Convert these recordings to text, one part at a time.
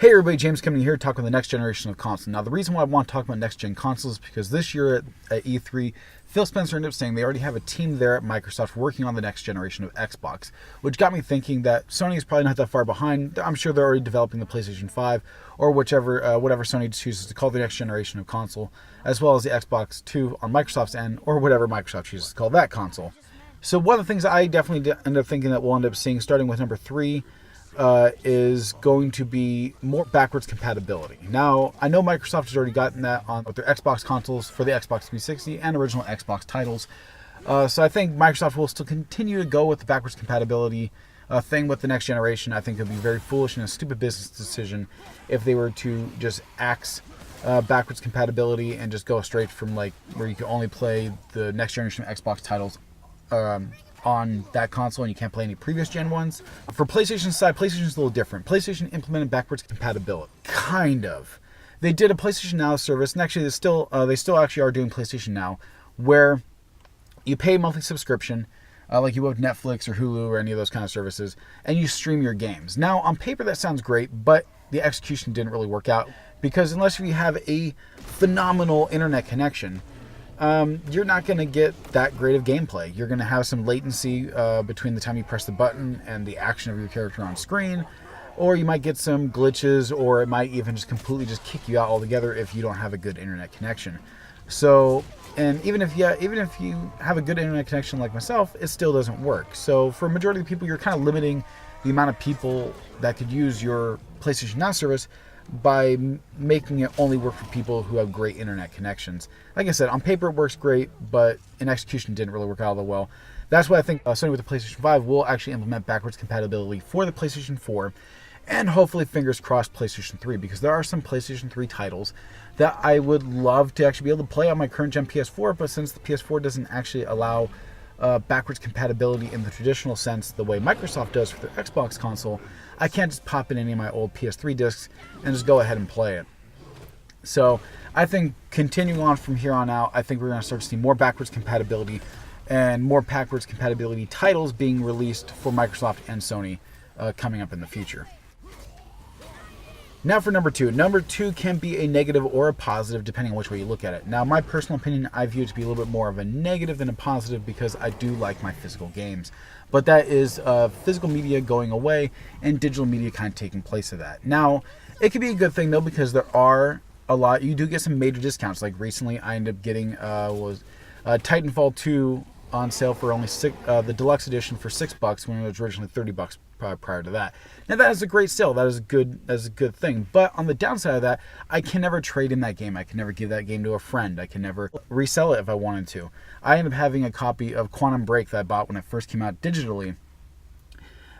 Hey everybody, James coming here to talk about the next generation of consoles. Now the reason why I want to talk about next gen consoles is because this year at E3, Phil Spencer ended up saying they already have a team there at Microsoft working on the next generation of Xbox, which got me thinking that Sony is probably not that far behind. I'm sure they're already developing the PlayStation 5 or whatever Sony chooses to call the next generation of console, as well as the XboxTwo on Microsoft's end, or whatever Microsoft chooses to call that console. So one of the things I definitely end up thinking that we'll end up seeing starting with number 3 is going to be more backwards compatibility. Now, I know Microsoft has already gotten that on with their Xbox consoles for the Xbox 360 and original Xbox titles. So I think Microsoft will still continue to go with the backwards compatibility thing with the next generation. I think it would be very foolish and a stupid business decision if they were to just axe backwards compatibility and just go straight from like where you can only play the next generation of Xbox titles on that console and you can't play any previous gen ones. For PlayStation's side, PlayStation's a little different. PlayStation implemented backwards compatibility. Kind of. They did a PlayStation Now service, and actually they still actually are doing PlayStation Now, where you pay a monthly subscription, like you would with Netflix or Hulu or any of those kind of services, and you stream your games. Now, on paper that sounds great, but the execution didn't really work out, because unless you have a phenomenal internet connection, you're not going to get that great of gameplay. You're going to have some latency between the time you press the button and the action of your character on screen, or you might get some glitches, or it might even just completely just kick you out altogether if you don't have a good internet connection. So, and even if you have a good internet connection like myself, it still doesn't work. So for a majority of the people, you're kind of limiting the amount of people that could use your PlayStation Now service by making it only work for people who have great internet connections. Like I said, on paper it works great, but in execution didn't really work out that well. That's why I think Sony with the PlayStation 5 will actually implement backwards compatibility for the PlayStation 4, and hopefully, fingers crossed, PlayStation 3, because there are some PlayStation 3 titles that I would love to actually be able to play on my current gen PS4, but since the PS4 doesn't actually allow backwards compatibility in the traditional sense the way Microsoft does for their Xbox console, I can't just pop in any of my old PS3 discs and just go ahead and play it. So I think continuing on from here on out, I think we're going to start to see more backwards compatibility and more backwards compatibility titles being released for Microsoft and Sony coming up in the future. Now for number 2. Number 2 can be a negative or a positive depending on which way you look at it. Now, my personal opinion, I view it to be a little bit more of a negative than a positive because I do like my physical games. But that is physical media going away and digital media kind of taking place of that. Now, it could be a good thing though because there are a lot, you do get some major discounts. Like recently I ended up getting Titanfall 2 on sale for only the deluxe edition for $6 when it was originally $30 prior to that. Now that is a great sale. That is a good thing. But on the downside of that, I can never trade in that game. I can never give that game to a friend. I can never resell it if I wanted to. I ended up having a copy of Quantum Break that I bought when it first came out digitally.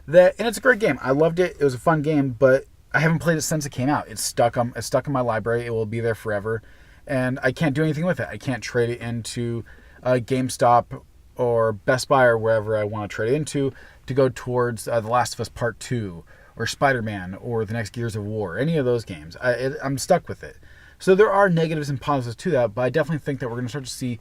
And it's a great game. I loved it. It was a fun game, but I haven't played it since it came out. It's stuck in my library. It will be there forever, and I can't do anything with it. I can't trade it into GameStop or Best Buy or wherever I want to trade into to go towards The Last of Us Part 2 or Spider-Man or the next Gears of War, any of those games. I'm stuck with it. So there are negatives and positives to that, but I definitely think that we're going to start to see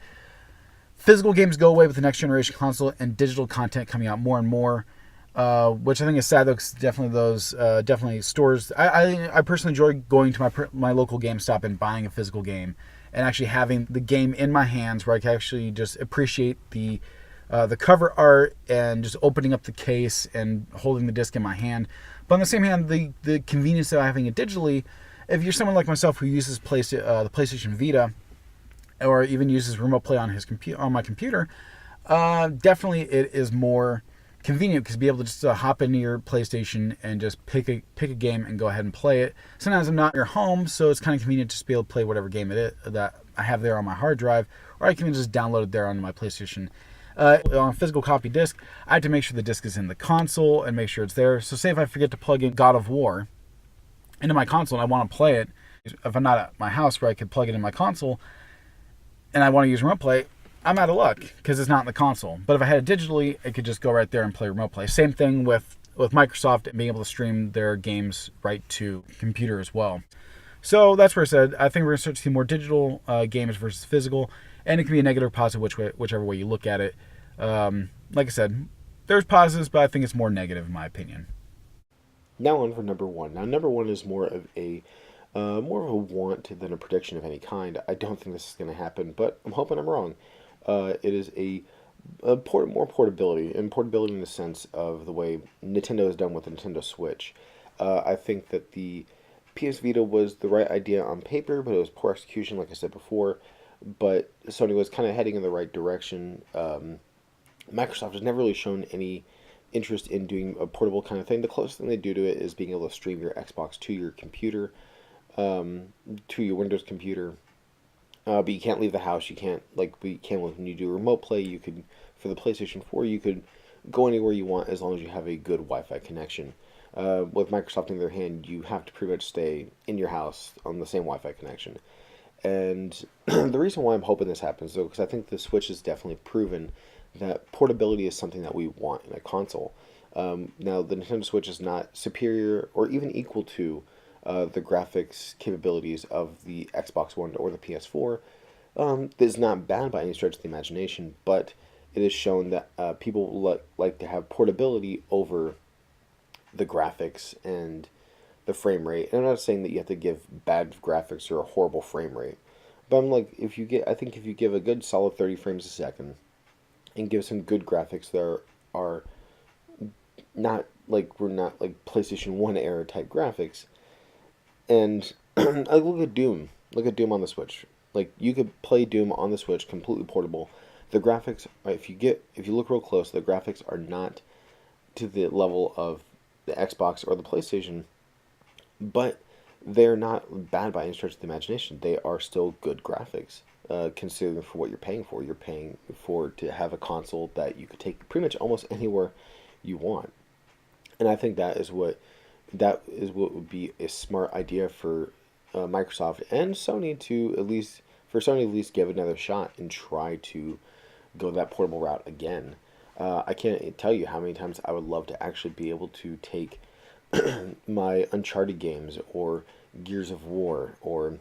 physical games go away with the next generation console and digital content coming out more and more, which I think is sad though, because definitely stores. I personally enjoy going to my local GameStop and buying a physical game and actually having the game in my hands where I can actually just appreciate the cover art and just opening up the case and holding the disc in my hand. But on the same hand, the convenience of having it digitally, if you're someone like myself who uses the PlayStation Vita or even uses Remote Play on my computer, definitely it is more convenient because be able to just hop into your PlayStation and just pick a game and go ahead and play it. Sometimes I'm not in your home, so it's kind of convenient to just be able to play whatever game it is that I have there on my hard drive, or I can just download it there onto my PlayStation. On a physical copy disc, I have to make sure the disc is in the console and make sure it's there. So say if I forget to plug in God of War into my console and I want to play it, if I'm not at my house where I could plug it in my console and I want to use Remote Play, I'm out of luck because it's not in the console. But if I had it digitally, I could just go right there and play Remote Play. Same thing with Microsoft and being able to stream their games right to computer as well. So that's where I said I think we're going to start to see more digital games versus physical, and it can be a negative or positive whichever way you look at it. Like I said, there's positives, but I think it's more negative in my opinion. Now on for number one. Now number one is more of a want than a prediction of any kind. I don't think this is going to happen, but I'm hoping I'm wrong. It is more portability, and portability in the sense of the way Nintendo has done with the Nintendo Switch. I think that the PS Vita was the right idea on paper, but it was poor execution, like I said before. But Sony was kind of heading in the right direction. Microsoft has never really shown any interest in doing a portable kind of thing. The closest thing they do to it is being able to stream your Xbox to your computer, to your Windows computer. But you can't leave the house. You can't like we can when you do remote play. You could for the PlayStation 4. You could go anywhere you want as long as you have a good Wi-Fi connection. With Microsoft in their hand, you have to pretty much stay in your house on the same Wi-Fi connection. And the reason why I'm hoping this happens, though, because I think the Switch has definitely proven that portability is something that we want in a console. Now, the Nintendo Switch is not superior or even equal to the graphics capabilities of the Xbox One or the PS4. It's not bad by any stretch of the imagination, but it is shown that people like to have portability over the graphics and the frame rate. And I'm not saying that you have to give bad graphics or a horrible frame rate, but I'm like, I think if you give a good solid 30 frames a second and give some good graphics that are not like we're not like PlayStation 1 era type graphics, and I look at Doom on the Switch. Like you could play Doom on the Switch completely portable. The graphics, if you look real close, the graphics are not to the level of the Xbox or the PlayStation, but they're not bad by any stretch of the imagination. They are still good graphics, considering for what you're paying for. You're paying for to have a console that you could take pretty much almost anywhere you want, and I think that is what would be a smart idea for Microsoft and Sony to at least give it another shot and try to go that portable route again. I can't tell you how many times I would love to actually be able to take my Uncharted games or Gears of War or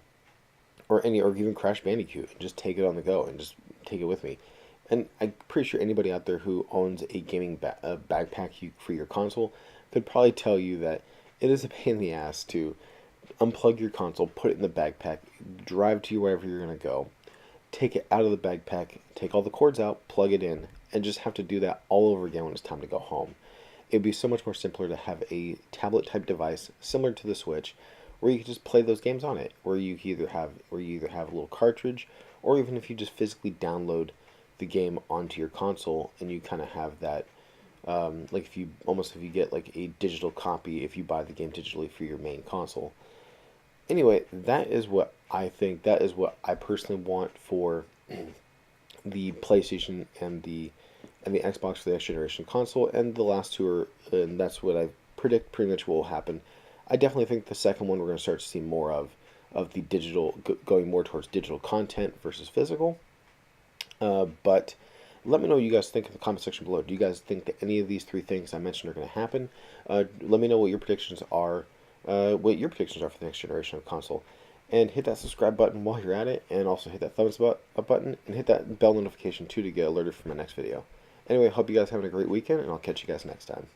even Crash Bandicoot and just take it on the go and just take it with me. And I'm pretty sure anybody out there who owns a gaming backpack for your console could probably tell you that it is a pain in the ass to unplug your console, put it in the backpack, drive to wherever you're going to go, take it out of the backpack, take all the cords out, plug it in, and just have to do that all over again when it's time to go home. It'd be so much more simpler to have a tablet type device similar to the Switch where you could just play those games on it, where you either have a little cartridge, or even if you just physically download the game onto your console and you kind of have that like if you get like a digital copy if you buy the game digitally for your main console. Anyway, that is what I think. That is what I personally want for the PlayStation and the Xbox for the next generation console. And the last two are, and that's what I predict pretty much what will happen. I definitely think the second one we're going to start to see more of the digital going more towards digital content versus physical. But let me know what you guys think in the comment section below. Do you guys think that any of these three things I mentioned are going to happen? Let me know what your predictions are. For the next generation of console, and hit that subscribe button while you're at it, and also hit that thumbs up button, and hit that bell notification too to get alerted for my next video. Anyway, hope you guys having a great weekend, and I'll catch you guys next time.